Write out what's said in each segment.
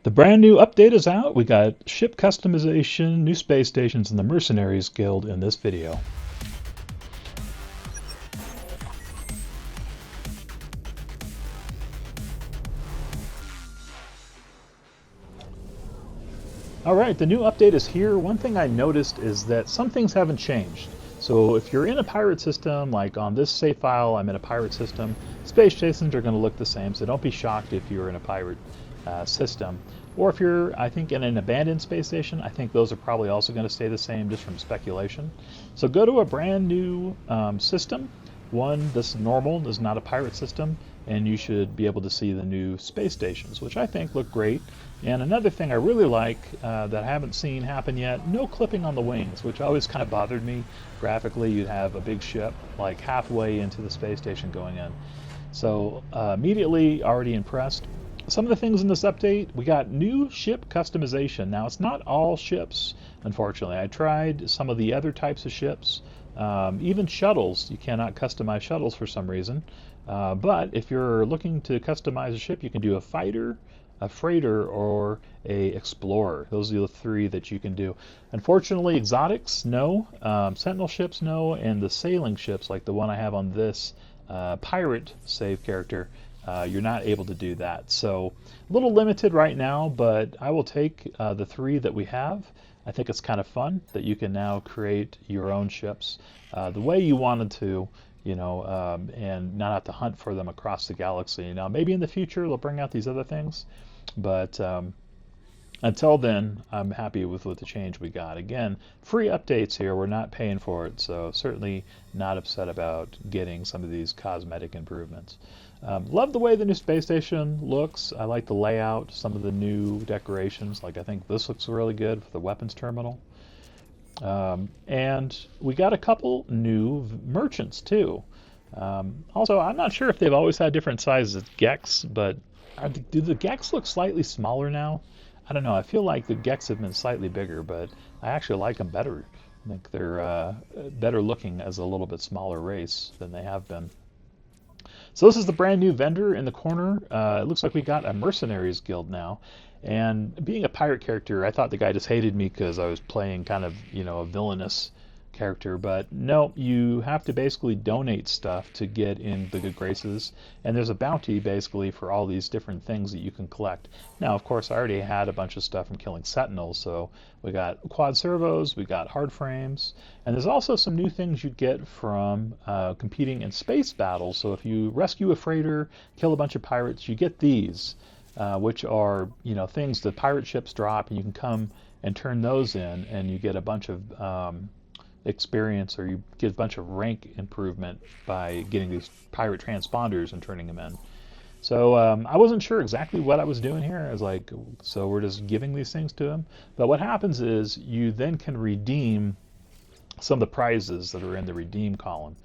The brand new update is out. We got ship customization, new space stations, and the Mercenaries Guild in this video. Alright, the new update is here. One thing I noticed is that some things haven't changed. So if you're in a pirate system, like on this save file, I'm in a pirate system, space stations are going to look the same, so don't be shocked if you're in a pirate system. Or if you're, I think, in an abandoned space station, I think those are probably also going to stay the same just from speculation. So go to a brand new system, one that's normal, is not a pirate system, and you should be able to see the new space stations, which I think look great. And another thing I really like that I haven't seen happen yet, no clipping on the wings, which always kind of bothered me. Graphically, you'd have a big ship like halfway into the space station going in. So immediately already impressed. Some of the things in this update, we got new ship customization. Now it's not all ships, unfortunately. I tried some of the other types of ships. Even shuttles, you cannot customize shuttles for some reason. But if you're looking to customize a ship, you can do a fighter, a freighter, or a explorer. Those are the three that you can do. Unfortunately, exotics, no. Sentinel ships, no. And the sailing ships, like the one I have on this pirate save character, you're not able to do that. So a little limited right now, but I will take the three that we have. I think it's kind of fun that you can now create your own ships the way you wanted to, and not have to hunt for them across the galaxy. Now, maybe in the future they'll bring out these other things, but until then, I'm happy with the change we got. Again, free updates here. We're not paying for it, so certainly not upset about getting some of these cosmetic improvements. Love the way the new space station looks. I like the layout, some of the new decorations. Like I think this looks really good for the weapons terminal. And we got a couple new merchants too. Also, I'm not sure if they've always had different sizes of Gex, but do the Gex look slightly smaller now? I don't know. I feel like the Gex have been slightly bigger, but I actually like them better. I think they're better looking as a little bit smaller race than they have been. So this is the brand new vendor in the corner. It looks like we got a Mercenaries Guild now. And being a pirate character, I thought the guy just hated me because I was playing kind of, a villainous character. But no, you have to basically donate stuff to get in the good graces. And there's a bounty basically for all these different things that you can collect. Now, of course, I already had a bunch of stuff from killing Sentinels. So we got quad servos, we got hard frames. And there's also some new things you get from competing in space battles. So if you rescue a freighter, kill a bunch of pirates, you get these. Which are things the pirate ships drop, and you can come and turn those in, and you get a bunch of experience, or you get a bunch of rank improvement by getting these pirate transponders and turning them in. So I wasn't sure exactly what I was doing here. I was like, so we're just giving these things to him. But what happens is you then can redeem some of the prizes that are in the redeem column.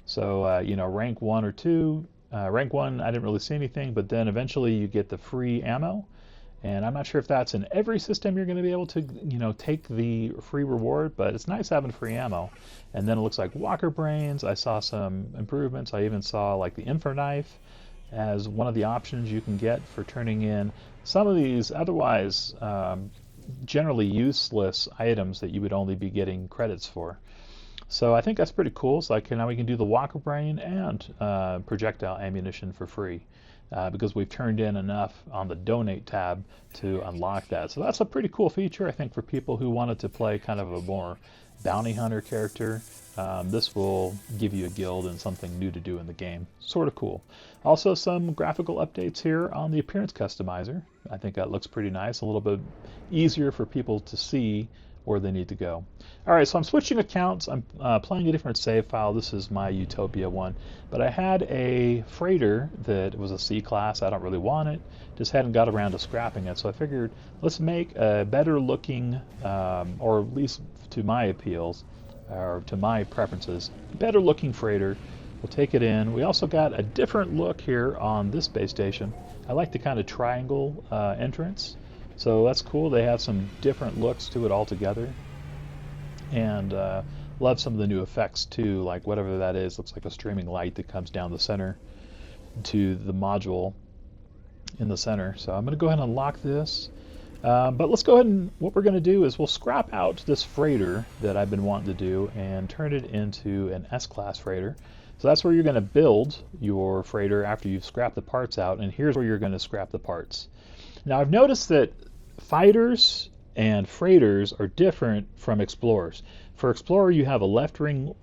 So rank 1 or 2. Rank 1, I didn't really see anything, but then eventually you get the free ammo. And I'm not sure if that's in every system you're going to be able to, take the free reward, but it's nice having free ammo. And then it looks like Walker Brains. I saw some improvements. I even saw like the Info Knife as one of the options you can get for turning in some of these otherwise generally useless items that you would only be getting credits for. So I think that's pretty cool. So now we can do the Walker Brain and projectile ammunition for free because we've turned in enough on the donate tab to unlock that. So that's a pretty cool feature, I think, for people who wanted to play kind of a more bounty hunter character. This will give you a guild and something new to do in the game. Sort of cool. Also some graphical updates here on the appearance customizer. I think that looks pretty nice. A little bit easier for people to see where they need to go. All right, so I'm switching accounts. I'm playing a different save file. This is my Utopia one. But I had a freighter that was a C class. I don't really want it. Just hadn't got around to scrapping it. So I figured let's make a better looking, or at least to my appeals, or to my preferences, better looking freighter. We'll take it in. We also got a different look here on this space station. I like the kind of triangle entrance. So that's cool. They have some different looks to it altogether. And love some of the new effects too, like whatever that is. Looks like a streaming light that comes down the center to the module in the center. So I'm going to go ahead and unlock this. But let's go ahead and what we're going to do is we'll scrap out this freighter that I've been wanting to do and turn it into an S-class freighter. So that's where you're going to build your freighter after you've scrapped the parts out, and here's where you're going to scrap the parts. Now I've noticed that fighters and freighters are different from explorers. For explorer you have a left wing,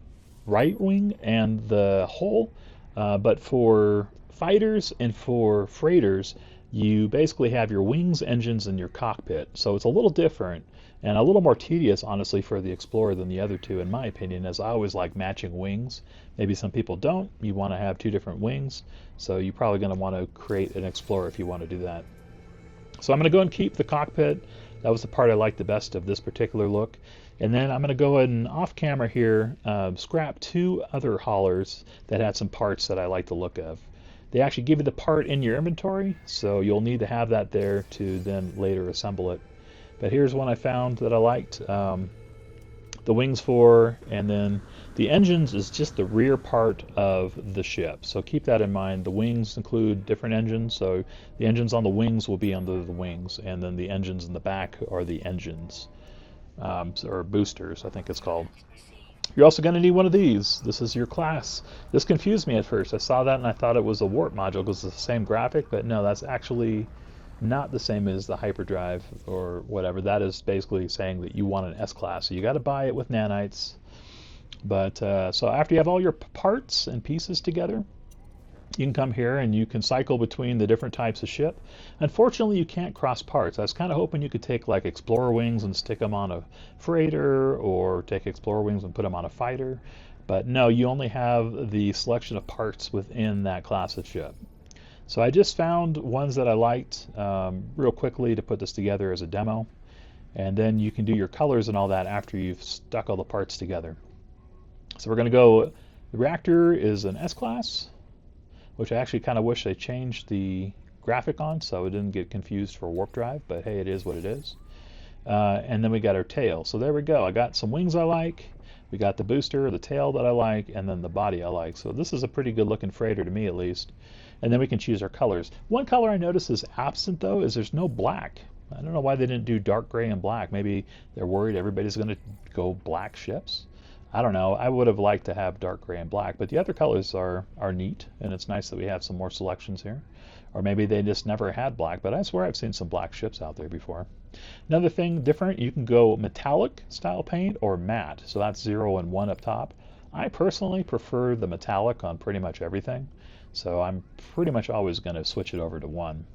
right wing, and the hull, but for fighters and for freighters you basically have your wings, engines, and your cockpit. So it's a little different and a little more tedious, honestly, for the Explorer than the other two, in my opinion, as I always like matching wings. Maybe some people don't. You want to have two different wings, so you're probably going to want to create an Explorer if you want to do that. So I'm going to go and keep the cockpit. That was the part I liked the best of this particular look. And then I'm going to go ahead and off camera here scrap two other haulers that had some parts that I like the look of. They actually give you the part in your inventory, so you'll need to have that there to then later assemble it. But here's one I found that I liked. The wings for, and then the engines is just the rear part of the ship. So keep that in mind. The wings include different engines, so the engines on the wings will be under the wings, and then the engines in the back are the engines, or boosters, I think it's called. You're also going to need one of these. This is your class. This confused me at first. I saw that and I thought it was a warp module because it's the same graphic, but no, that's actually not the same as the hyperdrive or whatever. That is basically saying that you want an S-class. So you got to buy it with nanites. But so after you have all your parts and pieces together, you can come here and you can cycle between the different types of ship. Unfortunately, you can't cross parts. I was kind of hoping you could take like Explorer wings and stick them on a freighter, or take Explorer wings and put them on a fighter. But no, you only have the selection of parts within that class of ship. So I just found ones that I liked real quickly to put this together as a demo. And then you can do your colors and all that after you've stuck all the parts together. So we're going to go, the reactor is an S-class, which I actually kind of wish they changed the graphic on so it didn't get confused for warp drive, but hey, it is what it is. And then we got our tail. So there we go. I got some wings I like. We got the booster, the tail that I like, and then the body I like. So this is a pretty good looking freighter to me, at least. And then we can choose our colors. One color I notice is absent, though, is there's no black. I don't know why they didn't do dark gray and black. Maybe they're worried everybody's going to go black ships. I don't know. I would have liked to have dark gray and black, but the other colors are neat, and it's nice that we have some more selections here. Or maybe they just never had black, but I swear I've seen some black ships out there before. Another thing different, you can go metallic style paint or matte. So that's 0 and 1 up top. I personally prefer the metallic on pretty much everything, so I'm pretty much always going to switch it over to 1.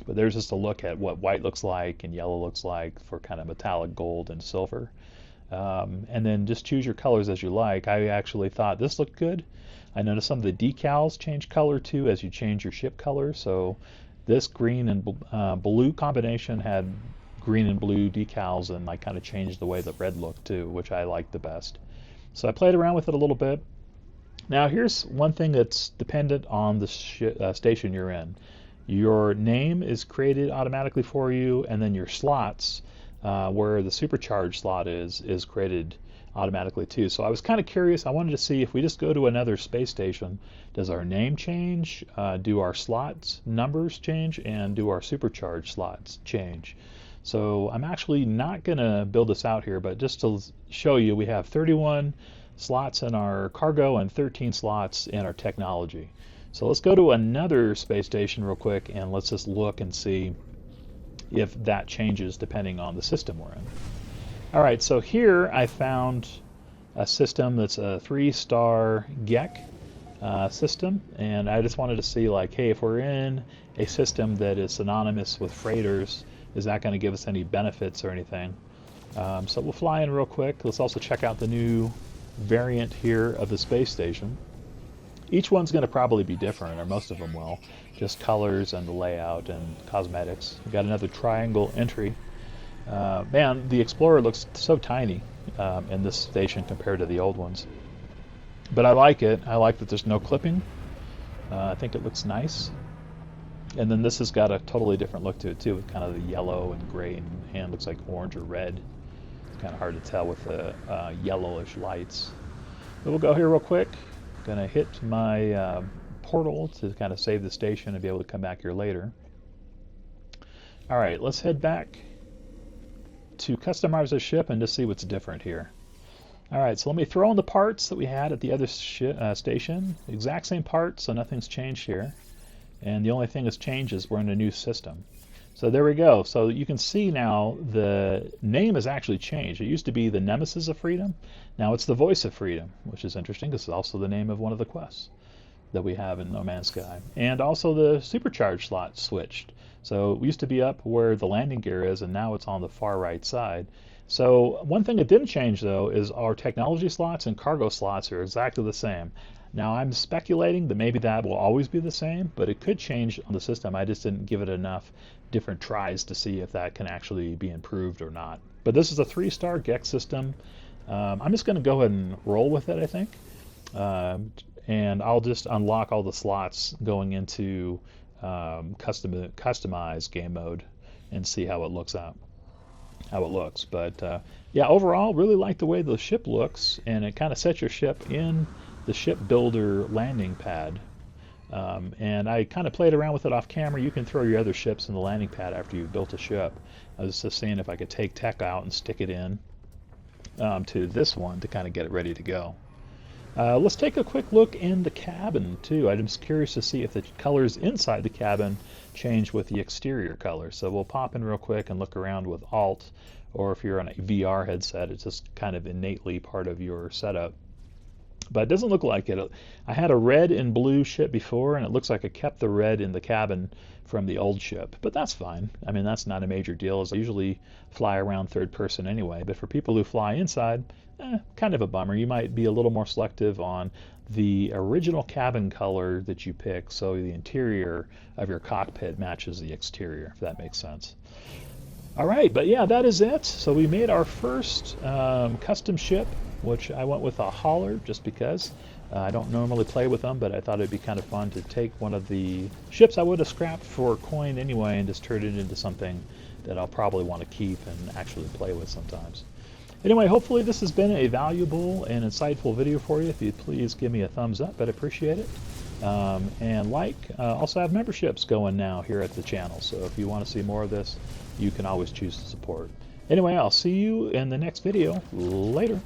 But there's just a look at what white looks like and yellow looks like for kind of metallic gold and silver. And then just choose your colors as you like. I actually thought this looked good. I noticed some of the decals change color too as you change your ship color. So this green and blue combination had green and blue decals, and I kind of changed the way the red looked too, which I liked the best. So I played around with it a little bit. Now here's one thing that's dependent on the station you're in. Your name is created automatically for you, and then your slots, where the supercharged slot is created automatically too. So I was kind of curious. I wanted to see if we just go to another space station, does our name change? Do our slots numbers change? And do our supercharged slots change? So I'm actually not going to build this out here, but just to show you, we have 31 slots in our cargo and 13 slots in our technology. So let's go to another space station real quick, and let's just look and see if that changes depending on the system we're in. All right, so here I found a system that's a 3-star GEC system, and I just wanted to see, like, hey, if we're in a system that is synonymous with freighters, is that going to give us any benefits or anything? So we'll fly in real quick. Let's also check out the new variant here of the space station. Each one's going to probably be different, or most of them will. Just colors and the layout and cosmetics. We've got another triangle entry. Man, the Explorer looks so tiny in this station compared to the old ones. But I like it. I like that there's no clipping. I think it looks nice. And then this has got a totally different look to it too, with kind of the yellow and gray, and looks like orange or red. It's kind of hard to tell with the yellowish lights. But we'll go here real quick. Gonna hit my portal to kind of save the station and be able to come back here later. All right, let's head back to customize our ship and just see what's different here. All right, so let me throw in the parts that we had at the other station. Exact same parts, so nothing's changed here. And the only thing that's changed is we're in a new system. So there we go. So you can see now the name has actually changed. It used to be the Nemesis of Freedom. Now it's the Voice of Freedom, which is interesting because it's also the name of one of the quests that we have in No Man's Sky. And also the supercharge slot switched. So it used to be up where the landing gear is, and now it's on the far right side. So one thing that didn't change, though, is our technology slots and cargo slots are exactly the same. Now I'm speculating that maybe that will always be the same, but it could change on the system. I just didn't give it enough different tries to see if that can actually be improved or not. But this is a 3-star Gex system. I'm just going to go ahead and roll with it, I think. And I'll just unlock all the slots going into customized game mode and see how it looks out. But yeah, overall, really like the way the ship looks, and it kind of sets your ship in the ship builder landing pad. And I kind of played around with it off camera. You can throw your other ships in the landing pad after you've built a ship. I was just seeing if I could take tech out and stick it in to this one to kind of get it ready to go. Let's take a quick look in the cabin too. I'm just curious to see if the colors inside the cabin change with the exterior color. So we'll pop in real quick and look around with Alt, or if you're on a VR headset, it's just kind of innately part of your setup. But it doesn't look like it. I had a red and blue ship before, and it looks like I kept the red in the cabin from the old ship. But that's fine. I mean, that's not a major deal, as I usually fly around third person anyway. But for people who fly inside, kind of a bummer. You might be a little more selective on the original cabin color that you pick, so the interior of your cockpit matches the exterior, if that makes sense. All right, but yeah, that is it. So we made our first custom ship, which I went with a hauler just because. I don't normally play with them, but I thought it'd be kind of fun to take one of the ships I would have scrapped for a coin anyway and just turn it into something that I'll probably want to keep and actually play with sometimes. Anyway, hopefully this has been a valuable and insightful video for you. If you'd please give me a thumbs up, I'd appreciate it. And also have memberships going now here at the channel. So if you want to see more of this, you can always choose to support. Anyway, I'll see you in the next video. Later.